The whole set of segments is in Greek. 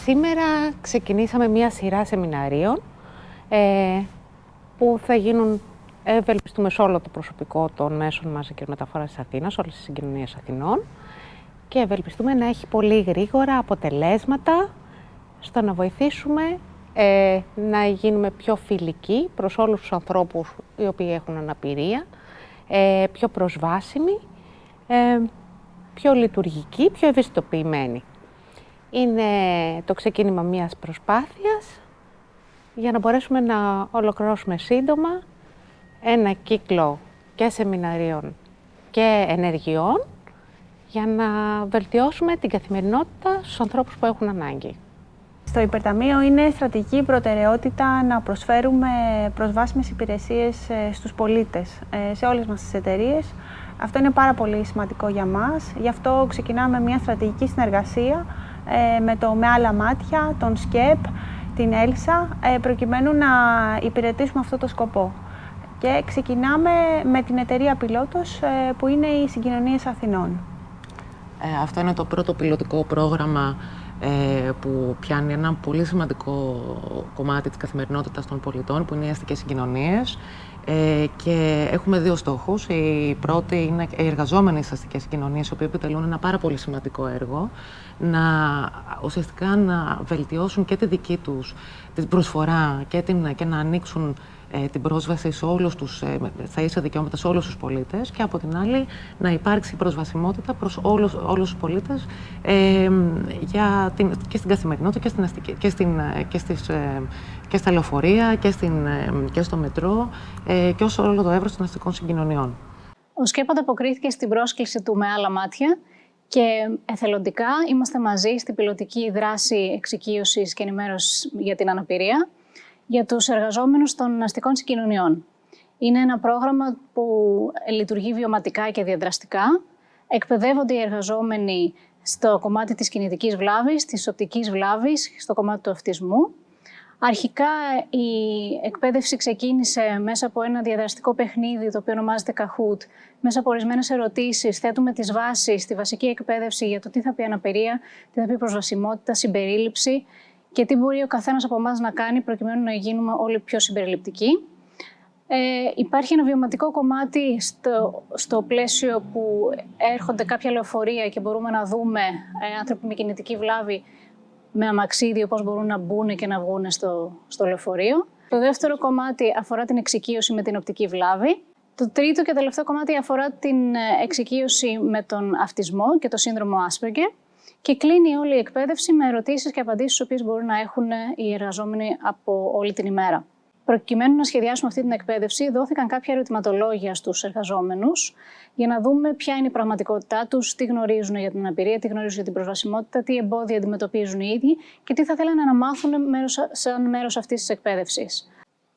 Σήμερα ξεκινήσαμε μία σειρά σεμιναρίων που θα γίνουν, ευελπιστούμε, σε όλο το προσωπικό των μέσων μαζικής μεταφοράς της Αθήνας, όλες τις συγκοινωνίες Αθηνών, και ευελπιστούμε να έχει πολύ γρήγορα αποτελέσματα στο να βοηθήσουμε να γίνουμε πιο φιλικοί προς όλους τους ανθρώπους οι οποίοι έχουν αναπηρία, πιο προσβάσιμοι, πιο λειτουργικοί, πιο ευαισθητοποιημένοι. Είναι το ξεκίνημα μιας προσπάθειας για να μπορέσουμε να ολοκληρώσουμε σύντομα ένα κύκλο και σεμιναρίων και ενεργειών για να βελτιώσουμε την καθημερινότητα στους ανθρώπους που έχουν ανάγκη. Στο Υπερταμείο είναι στρατηγική προτεραιότητα να προσφέρουμε προσβάσιμες υπηρεσίες στους πολίτες, σε όλες μας τις εταιρείες. Αυτό είναι πάρα πολύ σημαντικό για μας. Γι' αυτό ξεκινάμε μια στρατηγική συνεργασία με άλλα μάτια, τον ΣΚΕΠ, την Έλσα, προκειμένου να υπηρετήσουμε αυτό το σκοπό. Και ξεκινάμε με την εταιρεία πιλότος, που είναι οι Συγκοινωνίες Αθηνών. Αυτό είναι το πρώτο πιλωτικό πρόγραμμα που πιάνει ένα πολύ σημαντικό κομμάτι της καθημερινότητας των πολιτών, που είναι οι αστικές συγκοινωνίες. Και έχουμε δύο στόχους. Η πρώτη είναι οι εργαζόμενοι στις αστικές συγκοινωνίες, οι οποίοι επιτελούν ένα πάρα πολύ σημαντικό έργο, ουσιαστικά να βελτιώσουν και τη δική τους την προσφορά και να ανοίξουν την πρόσβαση σε στα ίσα δικαιώματα σε όλους τους πολίτες, και από την άλλη να υπάρξει προσβασιμότητα προς όλους τους πολίτες και στην καθημερινότητα και στα λεωφορεία και στο μετρό και όσο όλο το εύρος των αστικών συγκοινωνιών. Ο ΣΚΕΠ ανταποκρίθηκε στην πρόσκληση του με άλλα μάτια και εθελοντικά είμαστε μαζί στην πιλωτική δράση εξοικείωσης και ενημέρωσης για την αναπηρία για τους εργαζόμενους των αστικών συγκοινωνιών. Είναι ένα πρόγραμμα που λειτουργεί βιωματικά και διαδραστικά. Εκπαιδεύονται οι εργαζόμενοι στο κομμάτι της κινητικής βλάβης, της οπτικής βλάβης, στο κομμάτι του αυτισμού. Αρχικά η εκπαίδευση ξεκίνησε μέσα από ένα διαδραστικό παιχνίδι, το οποίο ονομάζεται Kahoot. Μέσα από ορισμένες ερωτήσεις θέτουμε τις βάσεις στη βασική εκπαίδευση για το τι θα πει αναπηρία, τι θα πει προσβασιμότητα, συμπερίληψη και τι μπορεί ο καθένας από εμάς να κάνει προκειμένου να γίνουμε όλοι πιο συμπεριληπτικοί. Υπάρχει ένα βιωματικό κομμάτι στο πλαίσιο που έρχονται κάποια λεωφορεία και μπορούμε να δούμε άνθρωποι με κινητική βλάβη με αμαξίδιο πώς μπορούν να μπουν και να βγουν στο λεωφορείο. Το δεύτερο κομμάτι αφορά την εξοικείωση με την οπτική βλάβη. Το τρίτο και τελευταίο κομμάτι αφορά την εξοικείωση με τον αυτισμό και το σύνδρομο Asperger. Και κλείνει όλη η εκπαίδευση με ερωτήσεις και απαντήσεις, τις οποίες μπορούν να έχουν οι εργαζόμενοι από όλη την ημέρα. Προκειμένου να σχεδιάσουμε αυτή την εκπαίδευση, δόθηκαν κάποια ερωτηματολόγια στους εργαζόμενους για να δούμε ποια είναι η πραγματικότητά τους, τι γνωρίζουν για την αναπηρία, τι γνωρίζουν για την προσβασιμότητα, τι εμπόδια αντιμετωπίζουν οι ίδιοι και τι θα θέλανε να μάθουν σαν μέρος αυτής της εκπαίδευσης.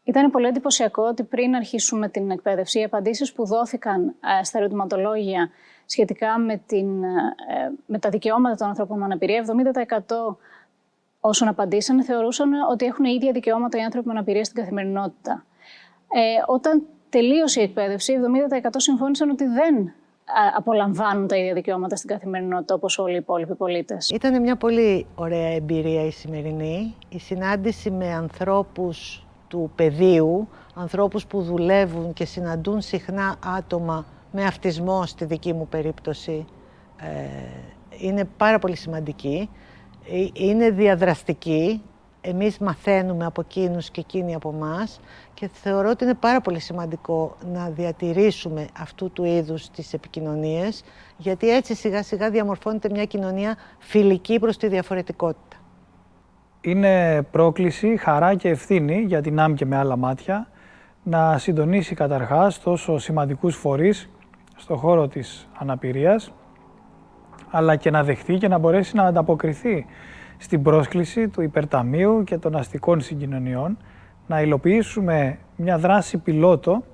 Ήταν πολύ εντυπωσιακό ότι πριν αρχίσουμε την εκπαίδευση, οι απαντήσεις που δόθηκαν στα ερωτηματολόγια σχετικά με τα δικαιώματα των ανθρώπων με αναπηρία, 70% όσων απαντήσαν θεωρούσαν ότι έχουν ίδια δικαιώματα οι άνθρωποι με αναπηρία στην καθημερινότητα. Όταν τελείωσε η εκπαίδευση, 70% συμφώνησαν ότι δεν απολαμβάνουν τα ίδια δικαιώματα στην καθημερινότητα όπως όλοι οι υπόλοιποι πολίτες. Ήταν μια πολύ ωραία εμπειρία η σημερινή. Η συνάντηση με ανθρώπους του πεδίου, ανθρώπους που δουλεύουν και συναντούν συχνά άτομα με αυτισμό, στη δική μου περίπτωση, είναι πάρα πολύ σημαντική. Είναι διαδραστική. Εμείς μαθαίνουμε από εκείνους και εκείνοι από εμάς και θεωρώ ότι είναι πάρα πολύ σημαντικό να διατηρήσουμε αυτού του είδους τις επικοινωνίες, γιατί έτσι σιγά σιγά διαμορφώνεται μια κοινωνία φιλική προς τη διαφορετικότητα. Είναι πρόκληση, χαρά και ευθύνη για την ΑΜ και με άλλα μάτια να συντονίσει καταρχάς τόσο σημαντικούς φορείς στον χώρο της αναπηρίας, αλλά και να δεχτεί και να μπορέσει να ανταποκριθεί στην πρόσκληση του Υπερταμείου και των αστικών συγκοινωνιών να υλοποιήσουμε μια δράση πιλότο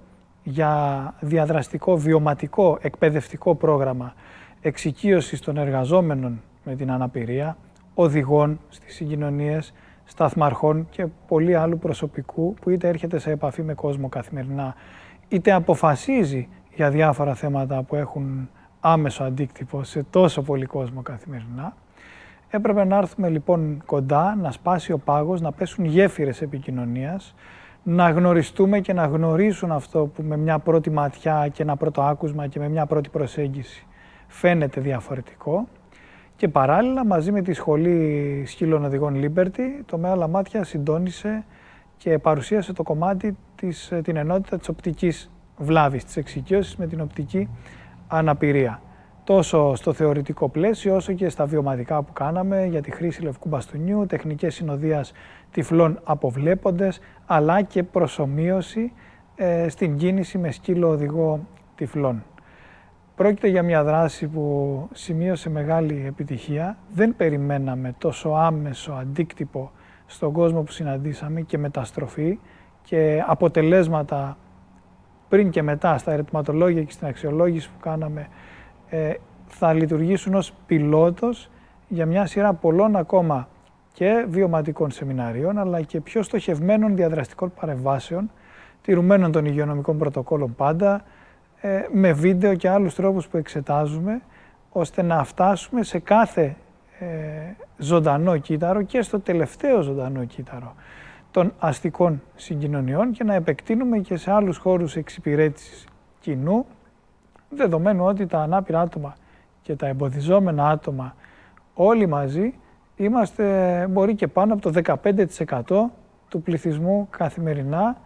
για διαδραστικό, βιωματικό, εκπαιδευτικό πρόγραμμα εξοικείωσης των εργαζόμενων με την αναπηρία, οδηγών στις συγκοινωνίες, σταθμαρχών και πολύ άλλου προσωπικού που είτε έρχεται σε επαφή με κόσμο καθημερινά, είτε αποφασίζει για διάφορα θέματα που έχουν άμεσο αντίκτυπο σε τόσο πολύ κόσμο καθημερινά, Έπρεπε να έρθουμε λοιπόν κοντά, να σπάσει ο πάγος, να πέσουν γέφυρες επικοινωνίας, να γνωριστούμε και να γνωρίσουν αυτό που με μια πρώτη ματιά και ένα πρώτο άκουσμα και με μια πρώτη προσέγγιση φαίνεται διαφορετικό. Και παράλληλα, μαζί με τη Σχολή Σκύλων Οδηγών Liberty, το Με Άλλα Μάτια συντόνισε και παρουσίασε το κομμάτι την ενότητα της οπτικής βλάβης, της εξοικείωσης με την οπτική αναπηρία. Τόσο στο θεωρητικό πλαίσιο, όσο και στα βιωματικά που κάναμε για τη χρήση λευκού μπαστούνιου, τεχνικές συνοδείας τυφλών αποβλέποντες, αλλά και προσομοίωση στην κίνηση με σκύλο οδηγό τυφλών. Πρόκειται για μια δράση που σημείωσε μεγάλη επιτυχία. Δεν περιμέναμε τόσο άμεσο αντίκτυπο στον κόσμο που συναντήσαμε και μεταστροφή και αποτελέσματα πριν και μετά στα ερωτηματολόγια και στην αξιολόγηση που κάναμε θα λειτουργήσουν ως πιλότος για μια σειρά πολλών ακόμα και βιωματικών σεμιναρίων, αλλά και πιο στοχευμένων διαδραστικών παρεμβάσεων, τηρουμένων των υγειονομικών πρωτοκόλων πάντα, με βίντεο και άλλους τρόπους που εξετάζουμε, ώστε να φτάσουμε σε κάθε ζωντανό κύτταρο και στο τελευταίο ζωντανό κύτταρο των αστικών συγκοινωνιών και να επεκτείνουμε και σε άλλους χώρους εξυπηρέτησης κοινού, δεδομένου ότι τα ανάπηρα άτομα και τα εμποδιζόμενα άτομα όλοι μαζί είμαστε μπορεί και πάνω από το 15% του πληθυσμού καθημερινά,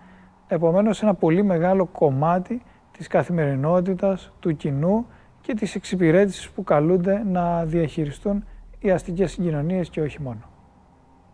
επομένως ένα πολύ μεγάλο κομμάτι της καθημερινότητας του κοινού και της εξυπηρέτησης που καλούνται να διαχειριστούν οι αστικές συγκοινωνίες και όχι μόνο.